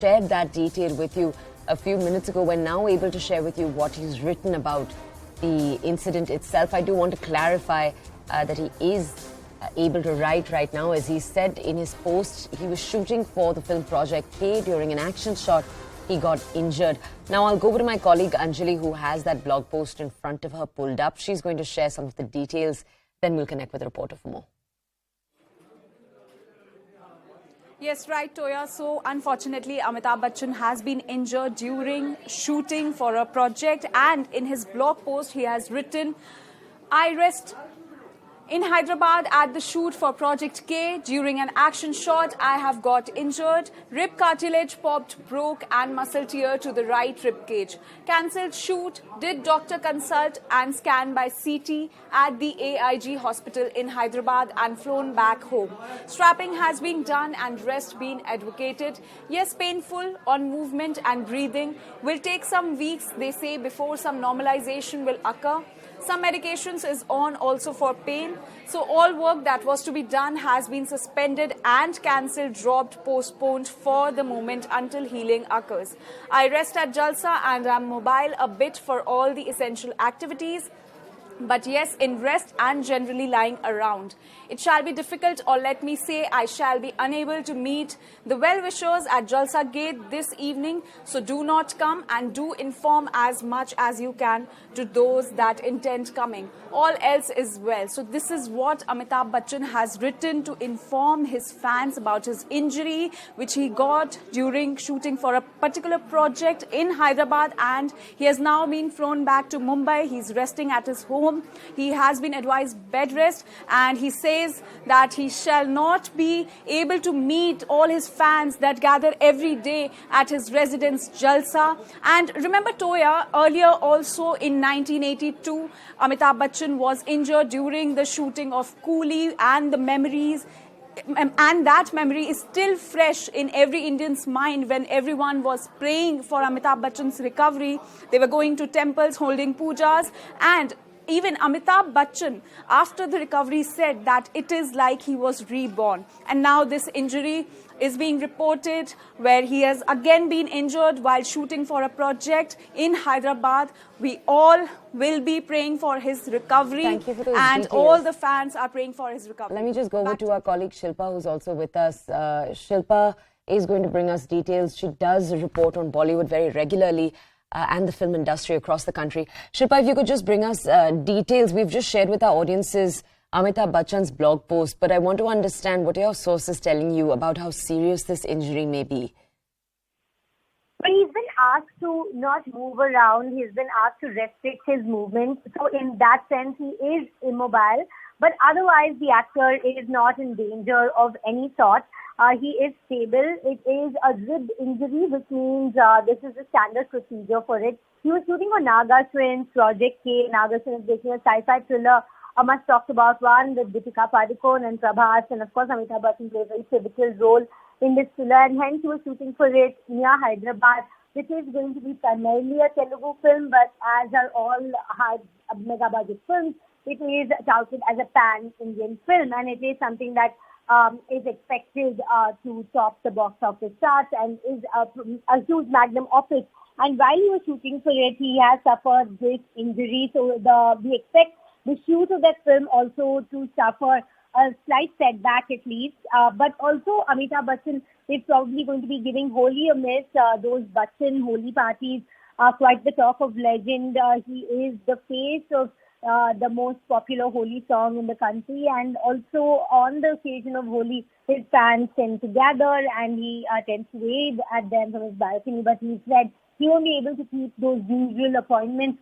shared that detail with you a few minutes ago. We're now able to share with you what he's written about the incident itself. I do want to clarify that he is able to write right now. As he said in his post, he was shooting for the film Project K. During an action shot, he got injured. Now I'll go over to my colleague Anjali, who has that blog post in front of her pulled up. She's going to share some of the details. Then we'll connect with the reporter for more. Yes, right, Toya. So, unfortunately, Amitabh Bachchan has been injured during shooting for a project. And in his blog post, he has written, I rest in Hyderabad at the shoot for Project K. During an action shot, I have got injured. Rib cartilage popped, broke and muscle tear to the right rib cage. Cancelled shoot, did doctor consult and scan by CT at the AIG hospital in Hyderabad and flown back home. Strapping has been done and rest been advocated. Yes, painful on movement and breathing. Will take some weeks, they say, before some normalization will occur. Some medications is on also for pain. So all work that was to be done has been suspended and cancelled, dropped, postponed for the moment until healing occurs. I rest at Jalsa and am mobile a bit for all the essential activities. But yes, in rest and generally lying around. It shall be difficult, or let me say, I shall be unable to meet the well-wishers at Jalsa Gate this evening. So do not come and do inform as much as you can to those that intend coming. All else is well. So this is what Amitabh Bachchan has written to inform his fans about his injury, which he got during shooting for a particular project in Hyderabad. And he has now been flown back to Mumbai. He's resting at his home. He has been advised bed rest, and he says that he shall not be able to meet all his fans that gather every day at his residence Jalsa. And remember, Toya, earlier also in 1982, Amitabh Bachchan was injured during the shooting of Coolie, and the memories and that memory is still fresh in every Indian's mind when everyone was praying for Amitabh Bachchan's recovery. They were going to temples, holding pujas, and even Amitabh Bachchan, after the recovery, said that it is like he was reborn. And now this injury is being reported where he has again been injured while shooting for a project in Hyderabad. We all will be praying for his recovery. Thank you for those and details. All the fans are praying for his recovery. Let me just go over to our colleague Shilpa, who's also with us. Shilpa is going to bring us details. She does report on Bollywood very regularly. And the film industry across the country. Shilpa, if you could just bring us details. We've just shared with our audiences Amitabh Bachchan's blog post, but I want to understand what are your sources telling you about how serious this injury may be. Well, he's been asked to not move around. He's been asked to restrict his movement. So in that sense, he is immobile. But otherwise, the actor is not in danger of any sort. He is stable. It is a rib injury, which means this is the standard procedure for it. He was shooting on Naga Twins, Project K. Naga Twins is a sci-fi thriller, a much talked about one with Deepika Padukone and Prabhas. And of course, Amitabh Bachchan plays a very pivotal role in this thriller. And hence, he was shooting for it near Hyderabad, which is going to be primarily a Telugu film, but as are all mega budget films, it is touted as a pan-Indian film. And it is something that is expected to top the box office charts and is a huge magnum opus. And while he was shooting for it, he has suffered this injury. So we expect the shoot of that film also to suffer a slight setback at least. But also Amitabh Bachchan is probably going to be giving Holi a miss. Those Bachchan Holi parties are quite the talk of legend. He is the face of the most popular Holi song in the country, and also on the occasion of Holi, his fans tend to gather and he tends to wave at them from his balcony, but he said he won't be able to keep those usual appointments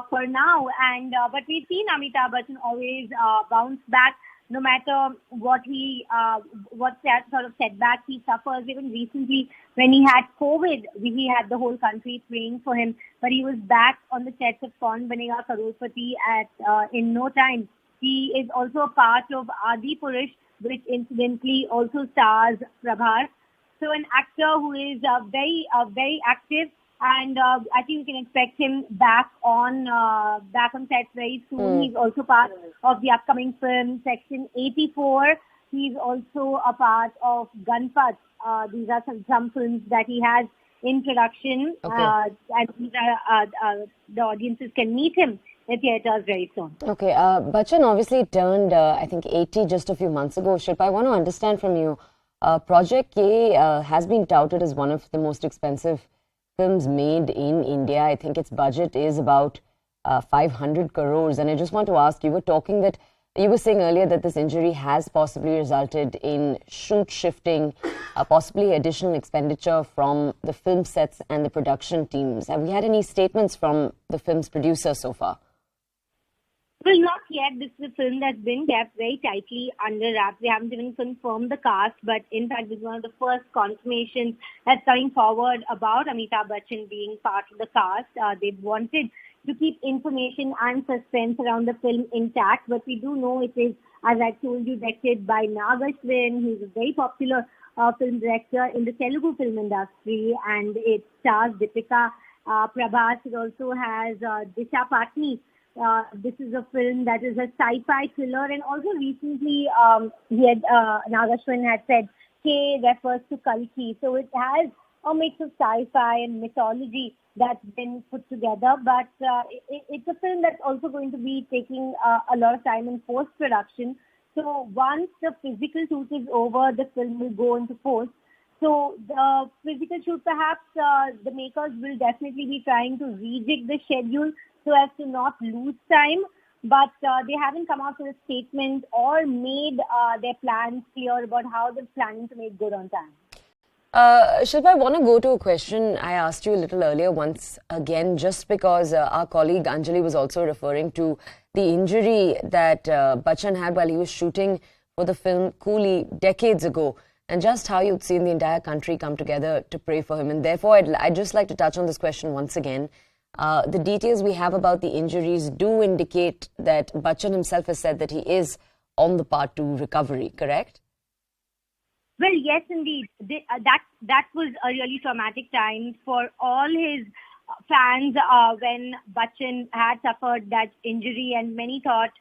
for now. And but we've seen Amitabh Bachchan always bounce back no matter what sort of setback he suffers. Even recently, when he had COVID, he had the whole country praying for him, but he was back on the sets of Kaun Banega Crorepati in no time. He is also a part of Adi Purush, which incidentally also stars Prabhas. So an actor who is very active, and I think we can expect him back on sets very soon. He's also part of the upcoming film Section 84. He's also a part of Gunpat. These are some films that he has in production, and these are, the audiences can meet him at theatres very soon. Okay, Bachchan obviously turned, I think, 80 just a few months ago. Shilpa, I want to understand from you, Project K has been touted as one of the most expensive films made in India. I think its budget is about 500 crores. And I just want to ask, you were saying earlier that this injury has possibly resulted in shoot shifting, possibly additional expenditure from the film sets and the production teams. Have we had any statements from the film's producer so far? Well, not yet. This is a film that's been kept very tightly under wraps. We haven't even confirmed the cast, but in fact, this is one of the first confirmations that's coming forward about Amitabh Bachchan being part of the cast. They wanted to keep information and suspense around the film intact, but we do know it is, as I told you, directed by Nagashwin, who's a very popular film director in the Telugu film industry, and it stars Deepika. Prabhas. It also has Disha Patni. This is a film that is a sci-fi thriller, and also recently Nagashwin had said K refers to Kalki, so it has a mix of sci-fi and mythology that's been put together, but it's a film that's also going to be taking a lot of time in post-production. So once the physical shoot is over, the film will go into post. So the physical shoot, perhaps the makers will definitely be trying to rejig the schedule so as to not lose time, but they haven't come out with a statement or made their plans clear about how they're planning to make good on time. Shilpa, I want to go to a question I asked you a little earlier once again, just because our colleague Anjali was also referring to the injury that Bachchan had while he was shooting for the film Coolie decades ago, and just how you'd seen the entire country come together to pray for him. And therefore, I'd just like to touch on this question once again. The details we have about the injuries do indicate that Bachchan himself has said that he is on the path to recovery, correct? Well, yes, indeed. That was a really traumatic time for all his fans when Bachchan had suffered that injury, and many thought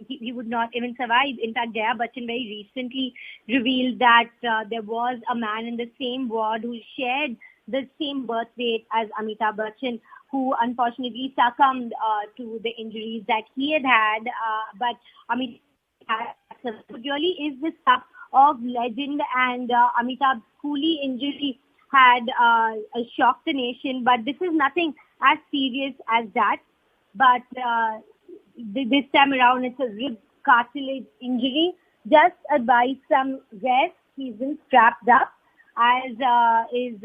he would not even survive. In fact, Jaya Bachchan very recently revealed that there was a man in the same ward who shared the same birth date as Amitabh Bachchan, who unfortunately succumbed to the injuries that he had had. But Amitabh really is the stuff of legend, and Amitabh's Coolie injury had shocked the nation, but this is nothing as serious as that. But this time around, it's a rib cartilage injury. Just advise some rest. He's been strapped up as is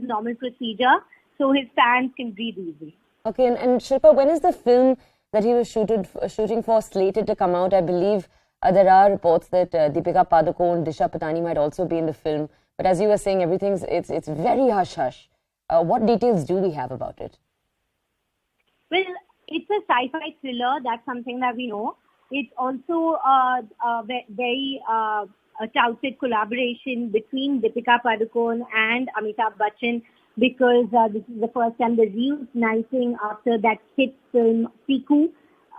normal procedure, so his fans can breathe easy. Okay, and Shilpa, when is the film that he was shooting for slated to come out? I believe there are reports that Deepika Padukone, Disha Patani might also be in the film. But as you were saying, it's very hush-hush. What details do we have about it? Well, it's a sci-fi thriller. That's something that we know. It's also a very touted collaboration between Deepika Padukone and Amitabh Bachchan, because this is the first time they're reuniting after that hit film Piku.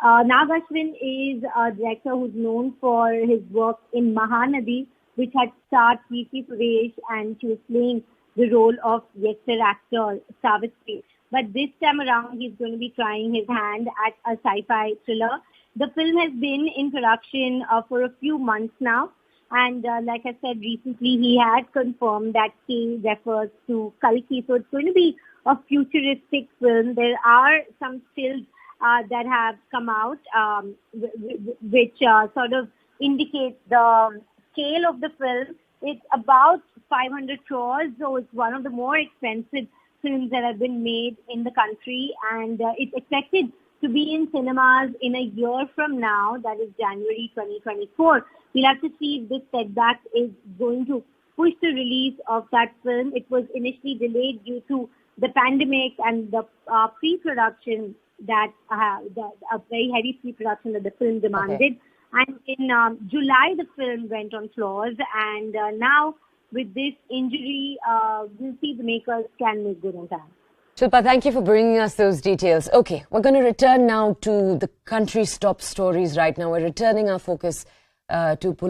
Nagashwin is a director who's known for his work in Mahanadi, which had starred Preeti Suresh, and she was playing the role of Yester actor Savitri. But this time around, he's going to be trying his hand at a sci-fi thriller. The film has been in production for a few months now. And like I said, recently he had confirmed that K refers to Kalki. So it's going to be a futuristic film. There are some stills that have come out, which sort of indicate the scale of the film. It's about 500 crores, so it's one of the more expensive films that have been made in the country, and it's expected to be in cinemas in a year from now, that is January 2024. We'll have to see if this setback is going to push the release of that film. It was initially delayed due to the pandemic and the pre-production a very heavy pre-production that the film demanded. Okay. And in July, the film went on floors, and now with this injury, we'll see the makers can make good on time. Shilpa, thank you for bringing us those details. Okay, we're going to return now to the country's top stories right now. We're returning our focus to politics.